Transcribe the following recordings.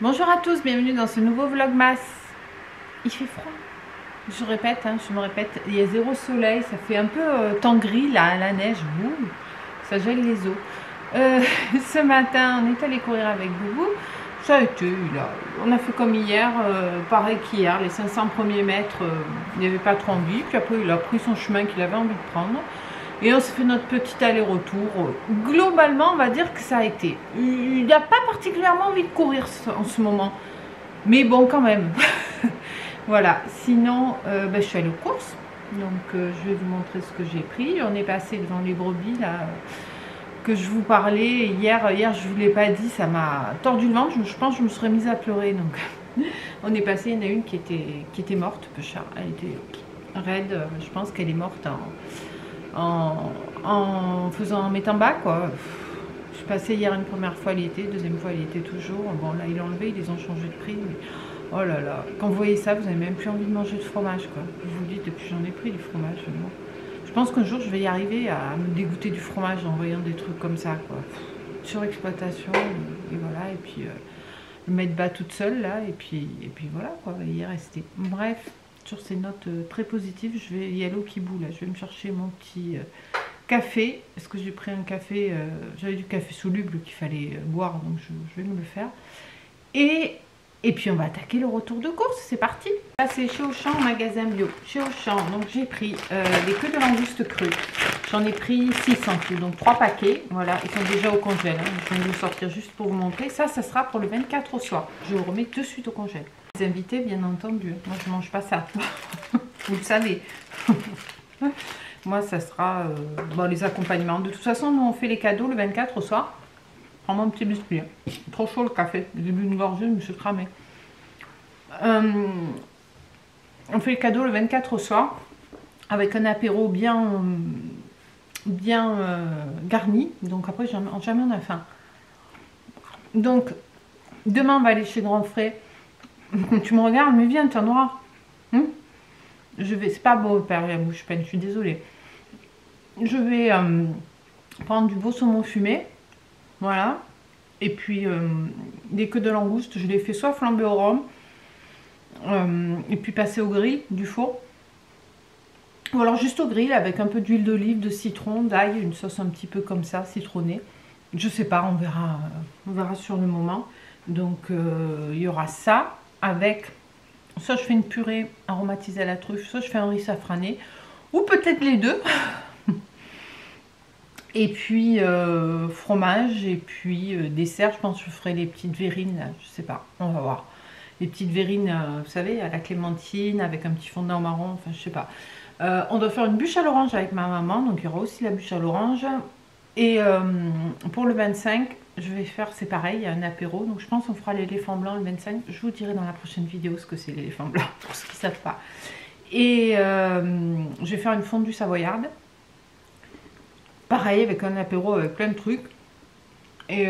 Bonjour à tous, bienvenue dans ce nouveau vlogmas. Il fait froid, je répète, je me répète, il y a zéro soleil, ça fait un peu temps gris là, la neige, ça gèle les os. Ce matin, on est allé courir avec Boubou, ça a été, on a fait comme hier, pareil qu'hier, les 500 premiers mètres, il n'y avait pas trop envie, puis après il a pris son chemin qu'il avait envie de prendre. Et on s'est fait notre petit aller-retour. Globalement, on va dire que ça a été. Il n'a pas particulièrement envie de courir en ce moment. Mais bon, quand même. Voilà. Sinon, je suis allée aux courses. Donc, je vais vous montrer ce que j'ai pris. On est passé devant les brebis, là, que je vous parlais. Hier, je ne vous l'ai pas dit, ça m'a tordu le ventre. Je pense que je me serais mise à pleurer. Donc, on est passé, il y en a une qui était morte, peu cher. Elle était raide. Je pense qu'elle est morte en mettant bas, quoi. Je suis passée hier une première fois, elle y était, deuxième fois elle y était toujours. Bon là ils l'ont enlevé, ils les ont changé de prix, mais oh là là, quand vous voyez ça, vous n'avez même plus envie de manger de fromage, quoi. Je vous dis, depuis j'en ai pris du fromage, vraiment. Je pense qu'un jour je vais y arriver à me dégoûter du fromage en voyant des trucs comme ça, quoi. Surexploitation, et voilà, et puis me mettre bas toute seule là, et puis voilà, quoi, y rester. Bref. Sur ces notes très positives, je vais y aller au Kibou là. Je vais me chercher mon petit café, parce que j'ai pris un café, j'avais du café soluble qu'il fallait boire, donc je vais me le faire. Et puis on va attaquer le retour de course, c'est parti. Là c'est chez Auchan, magasin bio. Chez Auchan, donc j'ai pris les queues de langouste crues. J'en ai pris 6 en tout, donc 3 paquets. Voilà, ils sont déjà au congèle. Je vais vous sortir juste pour vous montrer. Ça sera pour le 24 au soir. Je vous remets de suite au congèle. Les invités, bien entendu. Moi, je ne mange pas ça. Vous le savez. Moi, ça sera bon, les accompagnements. De toute façon, nous, on fait les cadeaux le 24 au soir. Prends mon petit biscuit. Trop chaud le café. J'ai bu une gorgée, je me suis cramée. On fait les cadeaux le 24 au soir. Avec un apéro bien garni. Donc après, jamais on a faim. Donc, demain, on va aller chez Grand Frais. Tu me regardes, mais viens, t'es noir. Je vais, c'est pas beau, père, la bouche pleine, je suis désolée. Je vais prendre du beau saumon fumé, voilà. Et puis des queues de langouste, je les fais soit flambées au rhum, et puis passer au grill du four. Ou alors juste au grill avec un peu d'huile d'olive, de citron, d'ail, une sauce un petit peu comme ça, citronnée. Je sais pas, on verra sur le moment. Donc il y aura ça. Avec, soit je fais une purée aromatisée à la truffe, soit je fais un riz safrané, ou peut-être les deux. Et puis fromage, et puis dessert, je pense que je ferai les petites verrines, là, je sais pas, on va voir. Les petites verrines, vous savez, à la clémentine, avec un petit fondant marron, enfin je sais pas. On doit faire une bûche à l'orange avec ma maman, donc il y aura aussi la bûche à l'orange. Et pour le 25, je vais faire, c'est pareil, il y a un apéro, donc je pense qu'on fera l'éléphant blanc le 25. Je vous dirai dans la prochaine vidéo ce que c'est l'éléphant blanc, pour ceux qui ne savent pas. Et je vais faire une fondue savoyarde. Pareil, avec un apéro avec plein de trucs. Et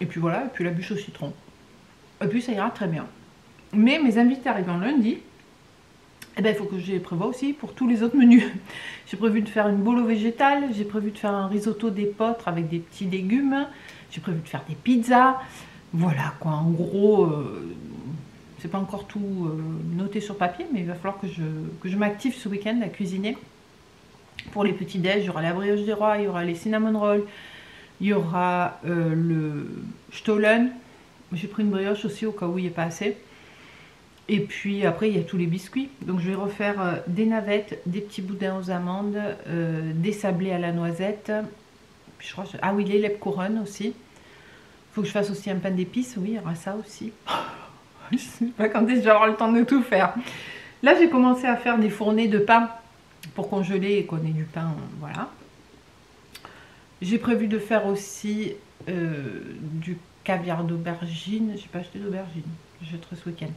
puis voilà, et puis la bûche au citron. Et puis ça ira très bien. Mais mes invités arrivent en lundi. Et ben, il faut que je les prévoie aussi pour tous les autres menus. J'ai prévu de faire une bolo végétale, j'ai prévu de faire un risotto d'épeautre avec des petits légumes, j'ai prévu de faire des pizzas. Voilà quoi, en gros, c'est pas encore tout noté sur papier, mais il va falloir que je m'active ce week-end à cuisiner. Pour les petits déj, il y aura la brioche des rois, il y aura les cinnamon rolls, il y aura le stollen. J'ai pris une brioche aussi au cas où il n'y a pas assez. Et puis après, il y a tous les biscuits. Donc je vais refaire des navettes, des petits boudins aux amandes, des sablés à la noisette. Puis je crois que ah oui, les Lebkuchen aussi. Il faut que je fasse aussi un pain d'épices. Oui, il y aura ça aussi. Je ne sais pas quand est-ce que je vais avoir le temps de tout faire. Là, j'ai commencé à faire des fournées de pain pour congeler et qu'on ait du pain. Voilà. J'ai prévu de faire aussi du caviar d'aubergine. J'ai pas acheté d'aubergine. Je jetterai ce week-end.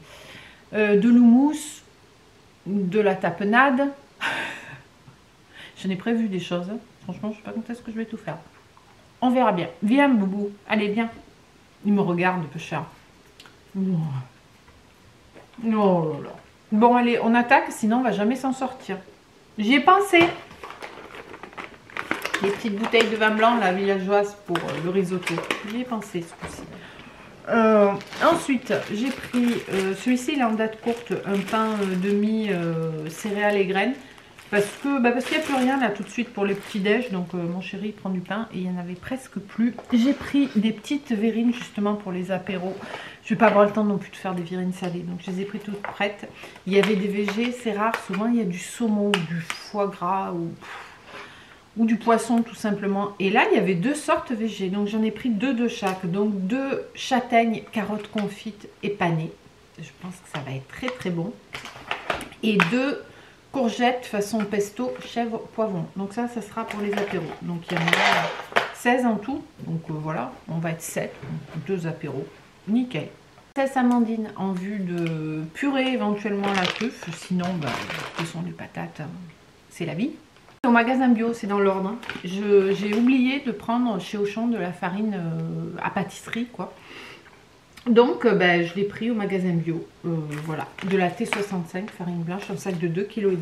De l'houmous, de la tapenade. J'en ai prévu des choses. Franchement, je ne sais pas quand est-ce que je vais tout faire. On verra bien. Viens, Boubou. Allez, viens. Il me regarde, peu cher. Oh là là. Bon, allez, on attaque, sinon on va jamais s'en sortir. J'y ai pensé. Les petites bouteilles de vin blanc, la villageoise, pour le risotto. J'y ai pensé ce coup-ci. Ensuite, j'ai pris celui-ci, il est en date courte, un pain demi céréales et graines. Parce qu'il n'y a plus rien là tout de suite pour les petits déj. Donc mon chéri prend du pain et il n'y en avait presque plus. J'ai pris des petites verrines justement pour les apéros. Je ne vais pas avoir le temps non plus de faire des verrines salées. Donc je les ai pris toutes prêtes. Il y avait des végés, c'est rare. Souvent il y a du saumon ou du foie gras ou du poisson tout simplement. Et là il y avait deux sortes végés. Donc j'en ai pris deux de chaque. Donc deux châtaignes, carottes confites et panées. Je pense que ça va être très très bon. Et deux courgettes façon pesto, chèvre, poivron. Donc ça sera pour les apéros. Donc il y en a 16 en tout. Donc voilà, on va être 7. Donc 2 apéros. Nickel. 16 amandines en vue de purée éventuellement à la truffe. Sinon, ce sont des patates. C'est la vie. Au magasin bio, c'est dans l'ordre. Hein. J'ai oublié de prendre chez Auchan de la farine à pâtisserie, quoi. Donc, je l'ai pris au magasin bio. Voilà, de la T65, farine blanche, un sac de 2,5 kg.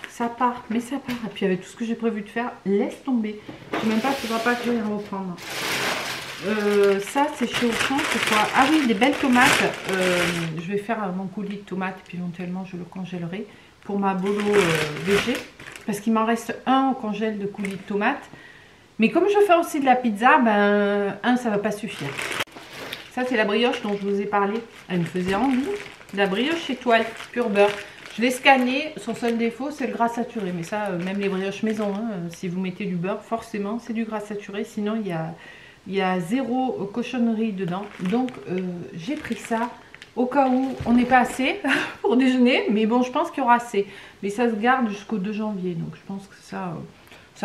Ça part, mais ça part. Et puis, avec tout ce que j'ai prévu de faire, laisse tomber. Je ne sais même pas, il ne faudra pas que je les reprendre. Ça, c'est chez Auchan, c'est quoi? Ah oui, des belles tomates. Je vais faire mon coulis de tomates, puis éventuellement, je le congèlerai pour ma bolo végé. Parce qu'il m'en reste un au congèle de coulis de tomates. Mais comme je fais aussi de la pizza, un, ça ne va pas suffire. Ça, c'est la brioche dont je vous ai parlé. Elle me faisait envie. La brioche étoile, pur beurre. Je l'ai scannée. Son seul défaut, c'est le gras saturé. Mais ça, même les brioches maison, hein, si vous mettez du beurre, forcément, c'est du gras saturé. Sinon, il y a zéro cochonnerie dedans. Donc, j'ai pris ça au cas où on n'est pas assez pour déjeuner. Mais bon, je pense qu'il y aura assez. Mais ça se garde jusqu'au 2 janvier. Donc, je pense que ça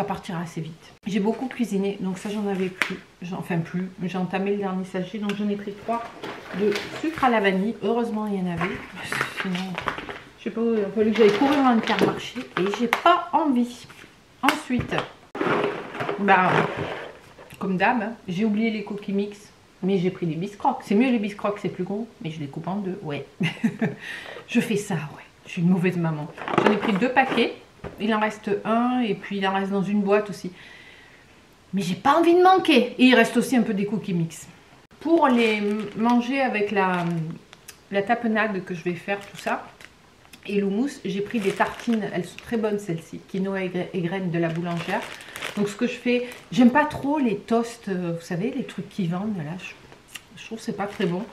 partira assez vite. J'ai beaucoup cuisiné, donc ça j'en avais plus. Enfin plus, j'ai entamé le dernier sachet, donc j'en ai pris 3 de sucre à la vanille. Heureusement il y en avait, sinon je sais pas, il a fallu que j'aille courir dans Intermarché et j'ai pas envie. Ensuite, comme d'hab, hein, j'ai oublié les cookies mix, mais j'ai pris des biscrocs. C'est mieux les biscrocs, c'est plus gros, mais je les coupe en deux, ouais. Je fais ça, ouais. Je suis une mauvaise maman. J'en ai pris 2 paquets. Il en reste un et puis il en reste dans une boîte aussi. Mais j'ai pas envie de manquer. Et il reste aussi un peu des cookies mix. Pour les manger avec la tapenade que je vais faire, tout ça, et l'houmous, j'ai pris des tartines. Elles sont très bonnes celles-ci. Quinoa et graines de la boulangère. Donc ce que je fais, j'aime pas trop les toasts, vous savez, les trucs qui vendent là. Je trouve que c'est pas très bon.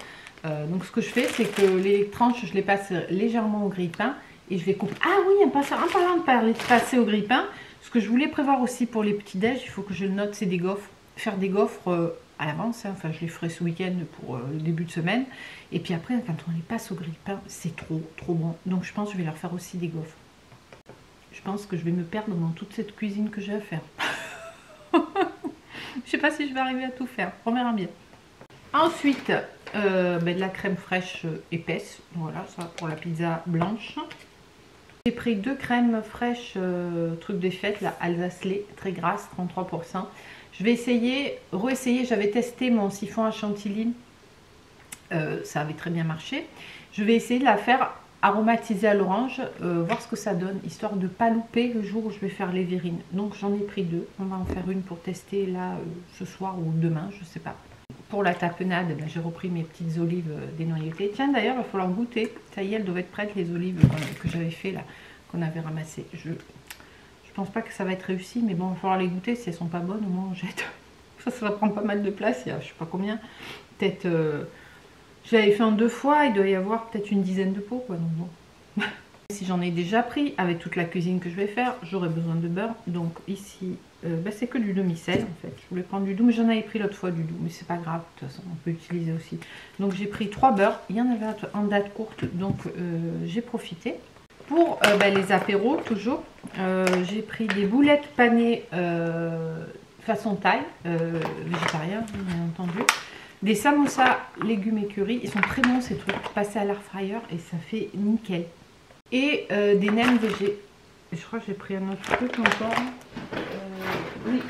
Donc ce que je fais, c'est que les tranches, je les passe légèrement au grille-pain. Et je les coupe. Ah oui, en parlant de passer au grille-pain, ce que je voulais prévoir aussi pour les petits déj, il faut que je le note, c'est des gaufres. Faire des gaufres à l'avance, hein. Enfin je les ferai ce week-end pour le début de semaine. Et puis après, quand on les passe au grille-pain, c'est trop bon. Donc je pense que je vais leur faire aussi des gaufres. Je pense que je vais me perdre dans toute cette cuisine que j'ai à faire. Je sais pas si je vais arriver à tout faire, on verra bien. Ensuite, de la crème fraîche épaisse, voilà, ça pour la pizza blanche. J'ai pris 2 crèmes fraîches, truc des fêtes, là, Alsace-Lait, très grasse, 33%. Je vais réessayer, j'avais testé mon siphon à chantilly, ça avait très bien marché. Je vais essayer de la faire aromatisée à l'orange, voir ce que ça donne, histoire de ne pas louper le jour où je vais faire les verrines. Donc j'en ai pris 2, on va en faire une pour tester là ce soir ou demain, je sais pas. Pour la tapenade, j'ai repris mes petites olives dénoyautées. Tiens, d'ailleurs, il va falloir goûter. Ça y est, elles doivent être prêtes, les olives que j'avais fait là, qu'on avait ramassées. Je pense pas que ça va être réussi, mais bon, il va falloir les goûter. Si elles sont pas bonnes, au moins on jette. Ça va prendre pas mal de place. Il y a, je sais pas combien. Peut-être, je l'avais fait en 2 fois. Il doit y avoir peut-être une dizaine de pots, quoi. Donc bon. Si j'en ai déjà pris, avec toute la cuisine que je vais faire, j'aurai besoin de beurre. Donc ici, c'est que du demi-sel en fait. Je voulais prendre du doux, mais j'en avais pris l'autre fois du doux. Mais c'est pas grave, de toute façon, on peut utiliser aussi. Donc j'ai pris 3 beurres. Il y en avait en date courte, donc j'ai profité. Pour les apéros, toujours, j'ai pris des boulettes panées façon thaï, végétarien, bien entendu. Des samosas, légumes et curry. Ils sont très bons ces trucs. Passés à l'air fryer et ça fait nickel. Et des nems végés. Et je crois que j'ai pris un autre truc encore. Oui,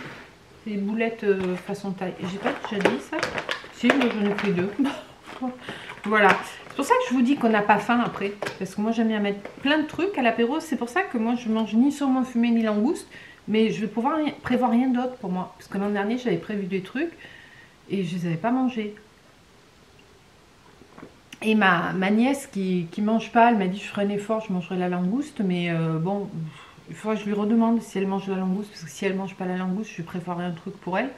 des boulettes façon taille. J'ai pas déjà dit ça? Si, moi j'en ai pris 2. Voilà. C'est pour ça que je vous dis qu'on n'a pas faim après. Parce que moi j'aime bien mettre plein de trucs à l'apéro. C'est pour ça que moi je mange ni saumon fumé ni langouste. Mais je vais pouvoir prévoir rien d'autre pour moi. Parce que l'an dernier j'avais prévu des trucs et je les avais pas mangés. Et ma nièce qui mange pas, elle m'a dit je ferai un effort, je mangerai la langouste, mais bon, il faudrait que je lui redemande si elle mange la langouste, parce que si elle mange pas la langouste, je lui préparerai un truc pour elle.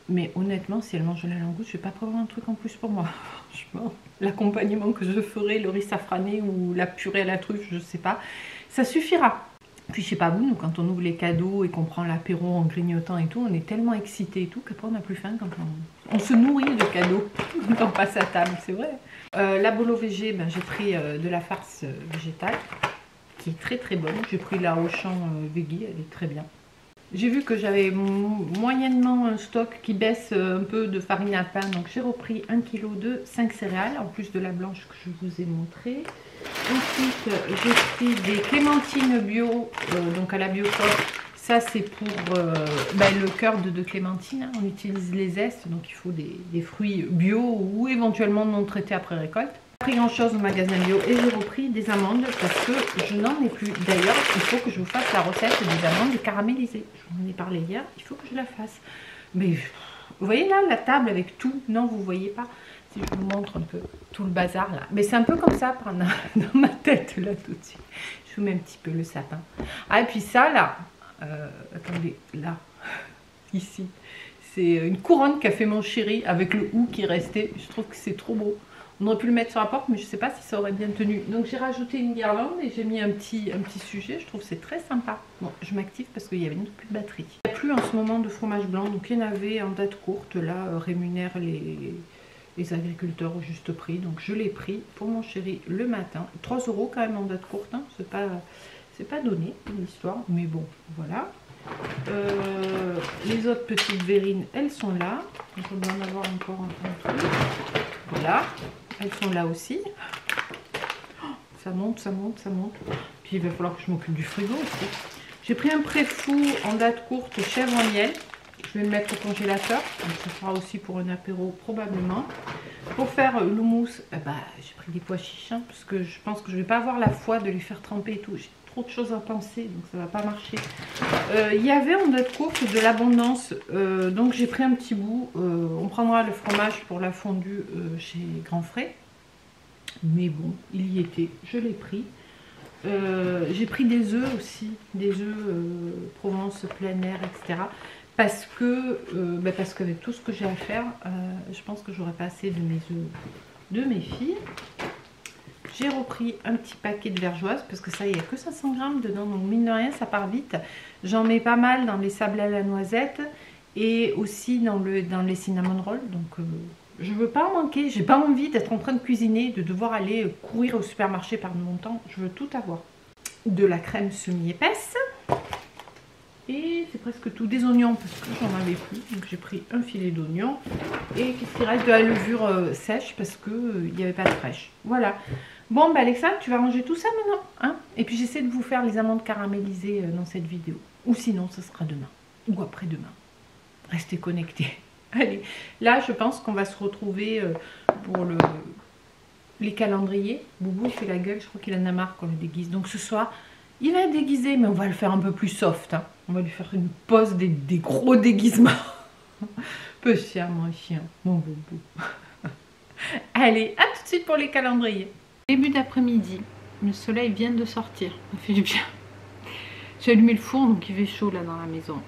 Mais honnêtement, si elle mange la langouste, je vais pas prévoir un truc en plus pour moi. Franchement, l'accompagnement que je ferai, le riz safrané ou la purée à la truffe, je sais pas, ça suffira. Puis je sais pas vous, nous quand on ouvre les cadeaux et qu'on prend l'apéro en grignotant et tout, on est tellement excités et tout qu'après on n'a plus faim quand on se nourrit de cadeaux quand on passe à table, c'est vrai. La bolo végé, ben, j'ai pris de la farce végétale qui est très très bonne. J'ai pris la Auchan Veggie, elle est très bien. J'ai vu que j'avais moyennement un stock qui baisse un peu de farine à pain, donc j'ai repris 1 kg de 5 céréales, en plus de la blanche que je vous ai montré. Ensuite, j'ai pris des clémentines bio, donc à la Biocoop. Ça, c'est pour le cœur de clémentine. Hein. On utilise les zestes, donc il faut des fruits bio ou éventuellement non traités après récolte. J'ai pris grand chose au magasin bio et j'ai repris des amandes parce que je n'en ai plus. D'ailleurs, il faut que je vous fasse la recette des amandes caramélisées. Je vous en ai parlé hier, il faut que je la fasse. Mais vous voyez là, la table avec tout. Non, vous ne voyez pas. Si je vous montre un peu tout le bazar là. Mais c'est un peu comme ça dans ma tête là tout de suite. Je vous mets un petit peu le sapin. Ah, et puis ça là, attendez, là, ici. C'est une couronne qu'a fait mon chéri avec le hou qui est resté. Je trouve que c'est trop beau. On aurait pu le mettre sur la porte, mais je ne sais pas si ça aurait bien tenu. Donc j'ai rajouté une guirlande et j'ai mis un petit sujet. Je trouve que c'est très sympa. Bon, je m'active parce qu'il y avait plus de batterie. Il n'y a plus en ce moment de fromage blanc, donc il y en avait en date courte. Là, rémunère les agriculteurs au juste prix. Donc je l'ai pris pour mon chéri le matin. 3 € quand même en date courte. Hein. C'est pas donné une histoire, mais bon, voilà. Les autres petites verrines, elles sont là. Donc on doit en avoir encore un truc. Voilà. Elles sont là aussi. Oh, ça monte, ça monte, ça monte. Puis il va falloir que je m'occupe du frigo aussi. J'ai pris un préfou en date courte chèvre en miel. Je vais le mettre au congélateur. Donc ça sera aussi pour un apéro probablement. Pour faire l'houmous, j'ai pris des pois chiches. Hein, parce que je pense que je ne vais pas avoir la foi de les faire tremper et tout. J'ai trop de choses à penser. Donc ça ne va pas marcher. Il y avait en date courte de l'abondance. Donc j'ai pris un petit bout. On prendra le fromage pour la fondue chez Grand Frais. Mais bon, il y était. Je l'ai pris. J'ai pris des œufs aussi. Des œufs Provence, plein air, etc. Parce qu'avec tout ce que j'ai à faire, je pense que j'aurai pas assez de mes œufs de mes filles. J'ai repris un petit paquet de vergeoise parce que ça, il n'y a que 500 grammes dedans. Donc mine de rien, ça part vite. J'en mets pas mal dans les sablés à la noisette et aussi dans les cinnamon rolls. Donc je veux pas en manquer. J'ai pas envie d'être en train de cuisiner, de devoir aller courir au supermarché par mon temps. Je veux tout avoir. De la crème semi-épaisse. Et c'est presque tout. Des oignons parce que j'en avais plus. Donc j'ai pris un filet d'oignon. Et qu'est-ce qu'il reste? De la levure sèche parce qu'il n'y avait pas de fraîche. Voilà. Bon, Alexa, tu vas ranger tout ça maintenant. Hein, et puis j'essaie de vous faire les amandes caramélisées dans cette vidéo. Ou sinon, ce sera demain. Ou après-demain. Restez connectés. Allez, là, je pense qu'on va se retrouver pour les calendriers. Boubou, il fait la gueule. Je crois qu'il en a marre qu'on le déguise. Donc ce soir, il va être déguisé, mais on va le faire un peu plus soft. Hein. On va lui faire une pause des gros déguisements. Peu cher, mon chien. Mon boubou. Allez, à tout de suite pour les calendriers. Début d'après-midi, le soleil vient de sortir, ça fait du bien. J'ai allumé le four, donc il fait chaud là dans la maison.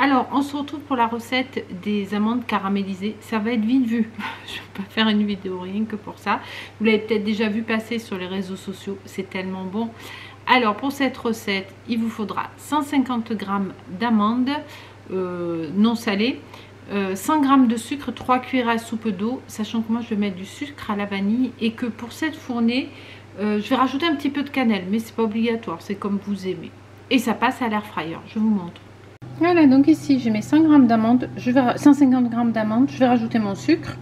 Alors, on se retrouve pour la recette des amandes caramélisées. Ça va être vite vu. Je ne vais pas faire une vidéo rien que pour ça. Vous l'avez peut-être déjà vu passer sur les réseaux sociaux, c'est tellement bon. Alors, pour cette recette, il vous faudra 150 g d'amandes non salées, 100 g de sucre, 3 cuillères à soupe d'eau, sachant que moi je vais mettre du sucre à la vanille et que pour cette fournée, je vais rajouter un petit peu de cannelle, mais c'est pas obligatoire, c'est comme vous aimez. Et ça passe à l'air fryer, je vous montre. Voilà, donc ici je mets 100 g d'amandes, 150 g d'amandes, je vais rajouter mon sucre.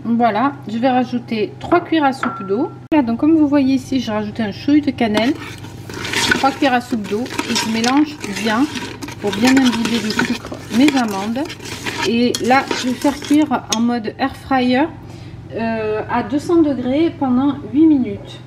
Voilà, je vais rajouter 3 cuillères à soupe d'eau. Voilà, donc comme vous voyez ici, j'ai rajouté un chouïa de cannelle, 3 cuillères à soupe d'eau et je mélange bien pour bien imbiber le sucre mes amandes. Et là, je vais faire cuire en mode air fryer à 200 degrés pendant 8 minutes.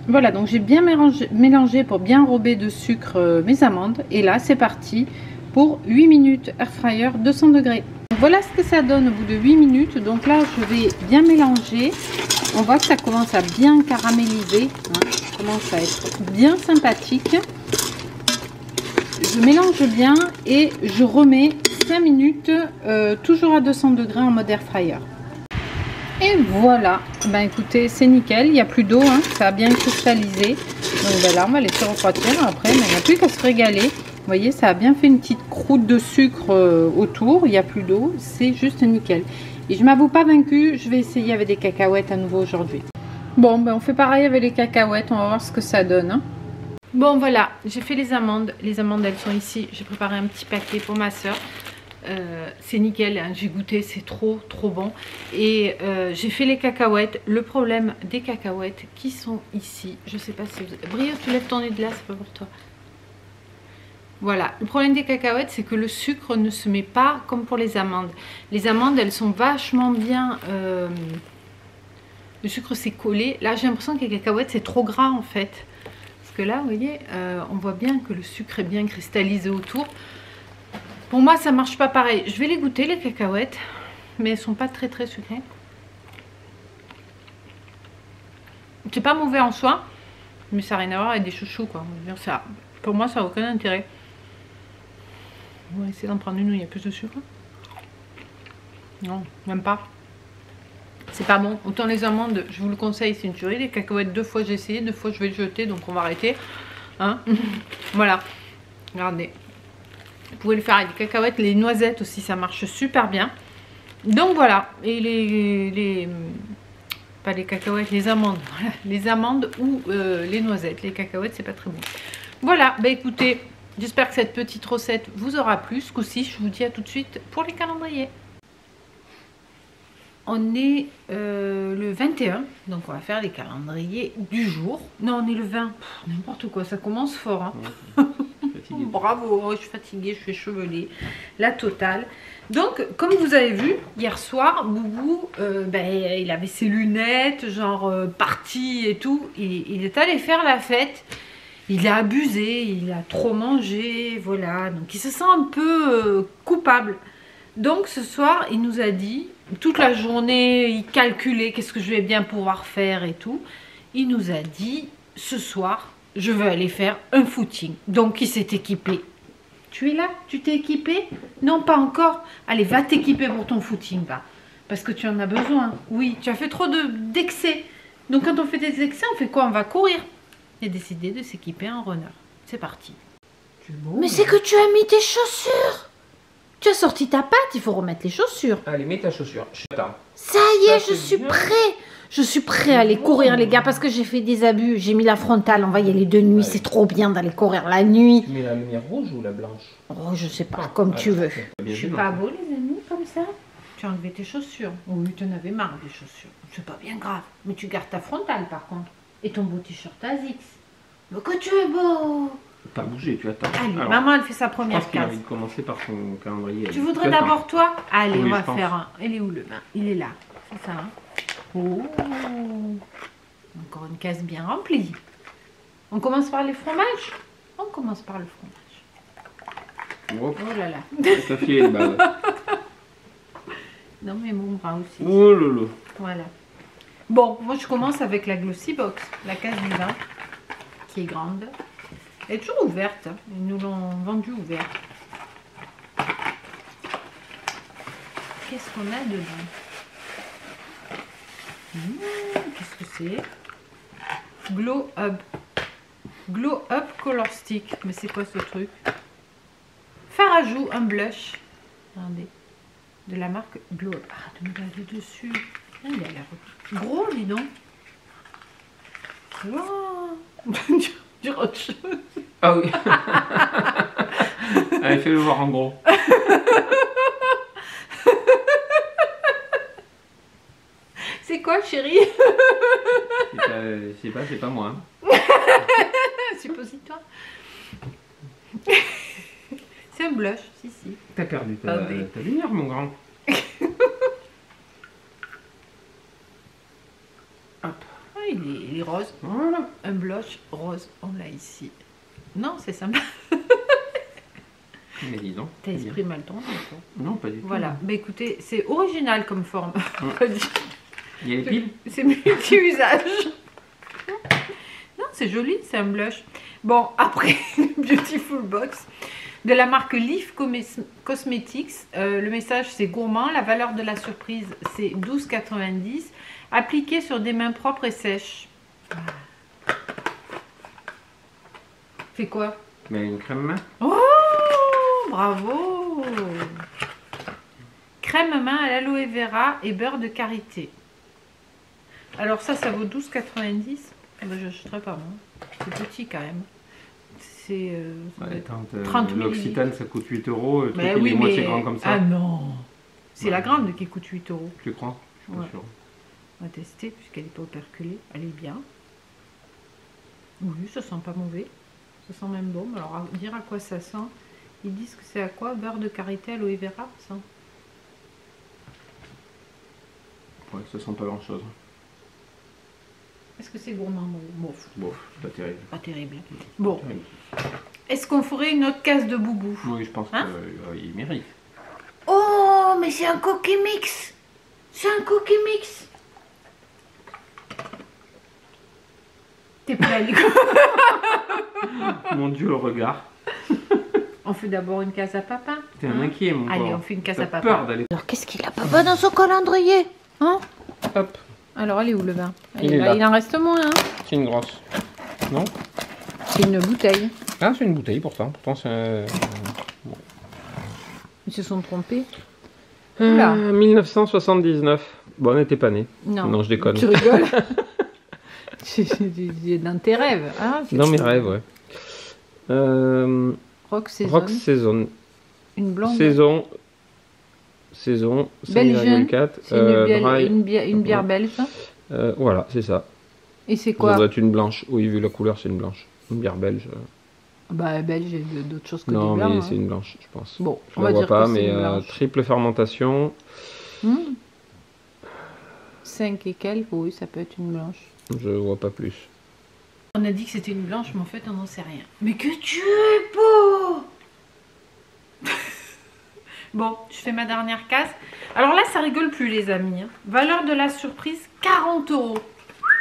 Voilà, donc j'ai bien mélangé pour bien enrober de sucre mes amandes. Et là, c'est parti pour 8 minutes air fryer 200 degrés. Voilà ce que ça donne au bout de 8 minutes. Donc là, je vais bien mélanger On voit que ça commence à bien caraméliser, hein, ça commence à être bien sympathique. Je mélange bien et je remets 5 minutes, toujours à 200 degrés en mode air fryer. Et voilà, ben écoutez, c'est nickel, il n'y a plus d'eau, hein, ça a bien cristallisé. Donc ben là, on va laisser refroidir après, mais il n'y a plus qu'à se régaler. Vous voyez, ça a bien fait une petite croûte de sucre autour, il n'y a plus d'eau, c'est juste nickel. Et je ne m'avoue pas vaincue, je vais essayer avec des cacahuètes à nouveau aujourd'hui. Bon, ben on fait pareil avec les cacahuètes, on va voir ce que ça donne. Hein. Bon voilà, j'ai fait les amandes elles sont ici, j'ai préparé un petit paquet pour ma soeur. C'est nickel, hein. J'ai goûté, c'est trop bon. Et j'ai fait les cacahuètes. Le problème des cacahuètes qui sont ici, je sais pas si vous... Brio, tu lèves ton nez de là, c'est pas pour toi. Voilà, le problème des cacahuètes, c'est que le sucre ne se met pas comme pour les amandes. Les amandes, elles sont vachement bien... Le sucre s'est collé. Là, j'ai l'impression que les cacahuètes, c'est trop gras en fait. Parce que là, vous voyez, on voit bien que le sucre est bien cristallisé autour. Pour moi, ça marche pas pareil. Je vais les goûter, les cacahuètes. Mais elles sont pas très sucrées. C'est pas mauvais en soi. Mais ça n'a rien à voir avec des chouchous, quoi. Ça, pour moi, ça n'a aucun intérêt. On va essayer d'en prendre une où il y a plus de sucre. Non, même pas. C'est pas bon. Autant les amandes, je vous le conseille, c'est une tuerie. Les cacahuètes, 2 fois j'ai essayé, 2 fois je vais le jeter. Donc on va arrêter. Hein. Voilà. Regardez. Vous pouvez le faire avec des cacahuètes, les noisettes aussi, ça marche super bien. Donc voilà, et pas les cacahuètes, les amandes. Voilà, les amandes ou les noisettes. Les cacahuètes, c'est pas très bon. Voilà, bah écoutez, j'espère que cette petite recette vous aura plu. Ce coup-ci, je vous dis à tout de suite pour les calendriers. On est le 21, donc on va faire les calendriers du jour. Non, on est le 20, n'importe quoi, ça commence fort. Hein. Ouais, bravo, je suis fatiguée, je suis échevelée, la totale. Donc, comme vous avez vu, hier soir, Boubou, il avait ses lunettes, genre parti et tout. Il est allé faire la fête, il a abusé, il a trop mangé, voilà. Donc, il se sent un peu coupable. Donc, ce soir, il nous a dit... Toute la journée, il calculait qu'est-ce que je vais bien pouvoir faire et tout. Il nous a dit, ce soir, je veux aller faire un footing. Donc, il s'est équipé. Tu es là? Tu t'es équipé? Non, pas encore. Allez, va t'équiper pour ton footing, va. Parce que tu en as besoin. Oui, tu as fait trop d'excès. Donc, quand on fait des excès, on fait quoi? On va courir. Il a décidé de s'équiper en runner. C'est parti. Mais c'est que tu as mis tes chaussures. Tu as sorti ta patte, il faut remettre les chaussures. Allez, mets ta chaussure. Attends. Ça y est, je suis prêt. Je suis prêt à aller courir, les gars, parce que j'ai fait des abus. J'ai mis la frontale, on va y aller de nuit. C'est trop bien d'aller courir la nuit. Tu mets la lumière rouge ou la blanche? Oh, je sais pas, comme tu veux. Je suis pas beau, les amis, comme ça. Tu as enlevé tes chaussures. Oui, tu en avais marre des chaussures. C'est pas bien grave. Mais tu gardes ta frontale, par contre. Et ton beau t-shirt ASICS. Mais que tu es beau. Pas bouger, tu attends. Allez, alors, maman, elle fait sa première case. Je pense qu'il a envie de commencer par son calendrier. Tu voudrais d'abord toi? Allez, oui, on va faire un. Il est où le bain? Il est là. C'est ça, hein? Oh, encore une case bien remplie. On commence par les fromages? On commence par le fromage. Oh, oh là là. Ta fille est belle. Non, mais mon bras aussi. Oh là là. Voilà. Bon, moi je commence avec la Glossy Box, la case du vin, qui est grande. Elle est toujours ouverte. Ils nous l'ont vendue ouverte. Qu'est-ce qu'on a dedans? Qu'est-ce que c'est? Glow Up. Glow Up Color Stick. Mais c'est quoi ce truc? Fard à joues, un blush. Regardez. De la marque Glow Up. Ah, de me regarder dessus. Ah, il a l'air gros, dis donc. Wow. Dire autre chose. Ah oui. Allez, fais-le voir en gros. C'est quoi, chérie? Je sais pas, c'est pas moi. Suppositoire. C'est un blush, si. T'as perdu ta lumière, mon grand. Hop. Ah, il est rose. Voilà. Un blush rose, on l'a ici. Non, c'est sympa. Mais dis donc. T'as esprit mal tourné, toi. Non, pas du tout. Voilà. Bah écoutez, c'est original comme forme. Il y a les piles. C'est multi-usage. Non, c'est joli, c'est un blush. Bon, après, Beautiful Box de la marque Leaf Cosmetics. Le message, c'est gourmand. La valeur de la surprise, c'est 12,90 €. Appliqué sur des mains propres et sèches. C'est quoi? Mais une crème main. Oh, bravo! Crème main à l'aloe vera et beurre de karité. Alors ça vaut 12,90 €. Eh ben, je n'achèterai pas, moi. C'est petit quand même. C'est 30 ml. L'Occitane, ça coûte 8 €. Le truc, Mais il oui, est moitié mais... grand comme ça. Ah non! C'est la grande qui coûte 8 €. Tu crois? Je suis Ouais. pas sûr. On va tester puisqu'elle n'est pas operculée. Elle est bien. Oui, ça sent pas mauvais. Ça sent même bon. Alors, à dire à quoi ça sent. Ils disent que c'est à quoi? Beurre de karité, aloe vera, ça. Ouais, ça sent pas grand chose. Est-ce que c'est gourmand? Bof. Bon, c'est pas terrible. Pas terrible. Bon. Est-ce qu'on ferait une autre case de boubou? Oui, je pense Hein? qu'il mérite. Oh, mais c'est un cookie mix. C'est un cookie mix. T'es prêt à aller? Mon Dieu, le regard. On fait d'abord une case à papa. T'es un inquiet, mon Allez, pauvre. on fait une case T'as à papa. peur d'aller. Alors, qu'est-ce qu'il a papa dans son calendrier? Hein? Hop, Alors, elle est où le vin? Il est là. Il en reste moins. Hein. c'est une grosse. Non? C'est une bouteille. Ah, c'est une bouteille pourtant. Pourtant, c'est un... Ils se sont trompés. Oula. 1979. Bon, on n'était pas nés. Non, je déconne. Tu rigoles? C'est dans tes rêves. Hein, Dans mes rêves, ouais. Rock Saison. Rock Saison. Une blonde. Saison Belgian. 5,4. C'est une, dry. une bière belge. Voilà, c'est ça. Et c'est Ça quoi? doit être une blanche. Oui, vu la couleur, c'est une blanche. Une bière belge. Bah, belge, il y a d'autres choses que Non, des blancs. mais hein. c'est une blanche, je pense. Bon, Je on la va vois dire pas, que c'est mais une blanche. triple fermentation. 5 et quelques, oui, ça peut être une blanche. Je vois pas plus. On a dit que c'était une blanche, mais en fait, on n'en sait rien. Mais que tu es beau! Bon, je fais ma dernière case. Alors là, ça rigole plus, les amis. Hein. Valeur de la surprise, 40 €.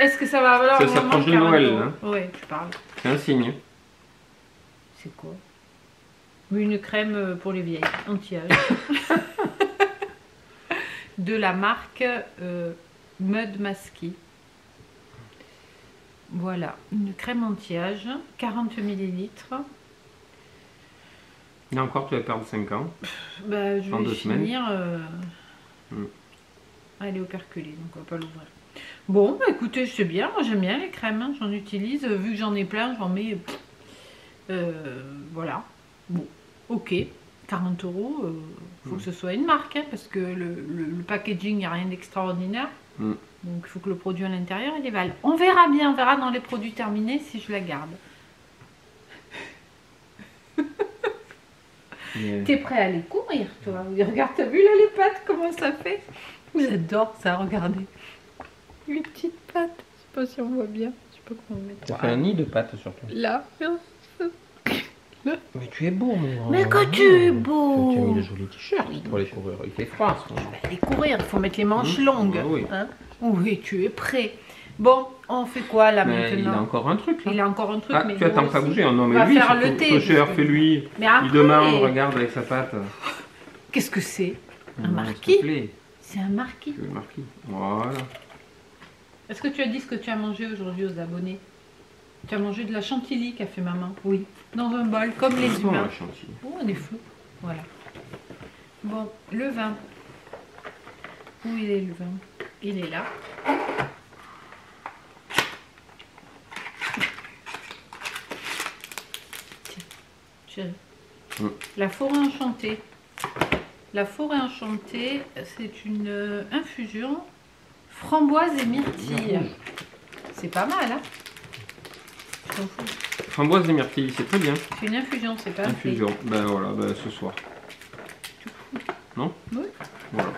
Est-ce que ça va valoir Ça vraiment s'approche de 40 Noël, €? hein. Ouais, tu parles. C'est un signe. C'est quoi? Une crème pour les vieilles, anti-âge. De la marque Mud Masky. Voilà, une crème anti-âge, 40 ml. Et encore, tu vas perdre 5 ans. Bah, je Dans vais 2 semaines. finir. Mm. Elle est operculée, donc on va pas l'ouvrir. Bon, bah, écoutez, c'est bien. Moi, j'aime bien les crèmes. Hein. J'en utilise. Vu que j'en ai plein, j'en mets. Voilà. Bon, ok. 40 €. Faut que ce soit une marque, hein, parce que le packaging, il n'y a rien d'extraordinaire. Mm. Donc, il faut que le produit à l'intérieur, il est valable. On verra bien. On verra dans les produits terminés si je la garde. T'es prêt à aller courir, toi? Regarde, t'as vu là les pattes, comment ça fait? J'adore ça, regardez. Les petites pattes. Je sais pas si on voit bien. Je sais pas comment on met. Ça fait un nid de pâtes surtout. Là. Mais tu es beau, mon grand. Mais que tu es beau. Tu as mis de jolis t-shirts pour les coureurs. Il fait froid en ce moment. Aller courir, il faut mettre les manches longues. Ah oui. Hein. Oui, tu es prêt. Bon, on fait quoi là Mais il a maintenant? encore un truc là. Il a encore un truc, Ah, mais tu attends moi pas aussi. bouger. Non, On mais va lui, faire surtout, le thé. Cocher, parce que- fais-lui. Mais après, Il demande, regarde avec sa patte. qu'est-ce que c'est? Un Non, marquis? s'il te plaît. C'est un marquis. Tu veux le marquis. Voilà. Est-ce que tu as dit ce que tu as mangé aujourd'hui aux abonnés? Tu as mangé de la chantilly qu'a fait maman? Oui. Dans un bol, comme les Bon, humains. la chantilly. Oh, on est fou. Voilà. Bon, le vin. Où il est le vin? Il est là. Tiens, chérie. La forêt enchantée. La forêt enchantée, c'est une infusion framboise et myrtille. C'est pas mal, hein? Je t'en fous. Framboise et myrtille, c'est très bien. C'est une infusion, c'est pas un thé. Infusion. Ben voilà, ben ce soir. Non? Oui. Voilà.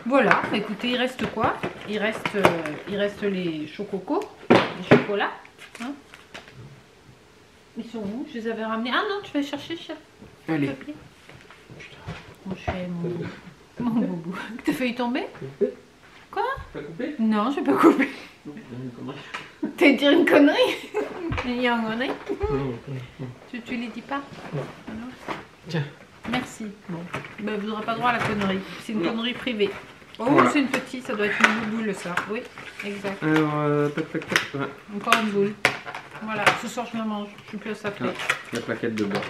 Voilà, écoutez, il reste quoi? Il reste les chococos, les chocolats. Hein, ils sont où? Je les avais ramenés. Ah non, tu vas chercher, chef. Allez. S'il te plaît. Mon chien, mon boubou. T'as failli tomber? Quoi? T'as coupé? Non, je vais pas couper. T'as dit une connerie? Il y a une connerie? Tu les dis pas? Non. Tiens. Merci. Bon, ben, vous n'aurez pas droit à la connerie. C'est une connerie privée. Oh, voilà. C'est une petite, ça doit être une boule ça. Oui, exact. Alors, tac, tac, tac. Ouais. Encore une boule. Voilà, ce soir je me mange. Je suis plus à s'appeler. La plaquette de beurre.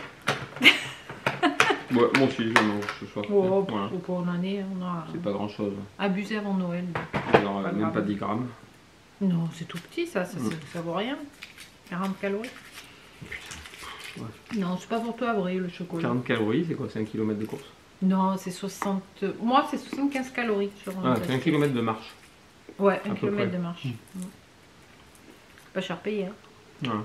Ouais, moi aussi, je mange ce soir. Oh, Voilà. pour une année, on a C'est pas grand chose. abusé avant Noël. Alors, Pas même grave. pas 10 grammes. Non, c'est tout petit ça vaut rien. 40 calories. Ouais. Non, c'est pas pour toi, Avril, le chocolat. 40 calories, c'est quoi? C'est 1 km de course? Non, c'est 60. Moi, c'est 75 calories sur un Ah, c'est 1 km de marche. Ouais, à 1 peu km près. de marche. Pas cher payé. Hein. Voilà,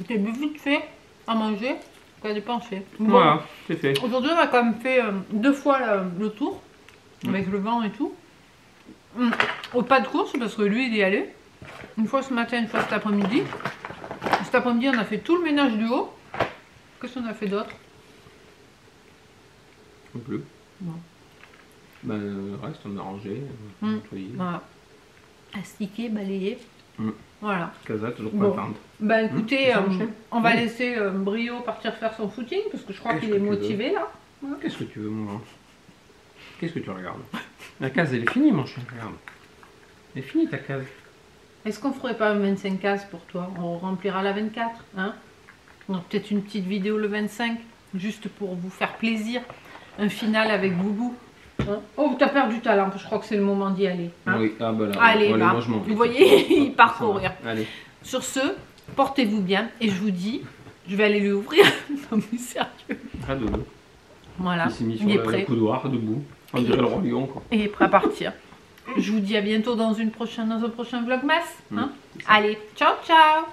T'es vite fait à manger, qu'à dépenser. Bon, voilà, c'est fait. aujourd'hui, on a quand même fait 2 fois le tour, avec le vent et tout. Au pas de course, parce que lui, il y allait. Une fois ce matin, une fois cet après-midi. Cet après-midi, on a fait tout le ménage du haut. Qu'est-ce qu'on a fait d'autre? Non plus. Non. Ben, le reste, on a rangé, nettoyé. Voilà. Astiquer, balayer. Voilà. Casa, toujours Bon. contente. Ben écoutez, ça marche, hein. on va laisser Brio partir faire son footing, parce que je crois qu'il est motivé là. Qu'est-ce que tu veux, moi? Qu'est-ce que tu regardes? La case, elle est finie, mon chien, regarde. Elle est finie, ta case. Est-ce qu'on ferait pas un 25 cases pour toi? On remplira la 24, hein? Donc peut-être une petite vidéo le 25, juste pour vous faire plaisir. Un final avec Boubou. Hein? Oh, t'as perdu ta lampe, je crois que c'est le moment d'y aller. Hein? Oui, ah bah là, Allez, bon, va. moi je m'en vais. Vous voyez, il part courir. Allez. Sur ce, portez-vous bien et je vous dis, je vais aller lui ouvrir. Non mais sérieux. Ah, dodo. Voilà, Il s'est mis sur il est le prêt. couloir, debout. On dirait le roi lion, quoi. Et il est prêt à partir. Je vous dis à bientôt dans un prochain vlogmas. Hein? Allez, ciao ciao.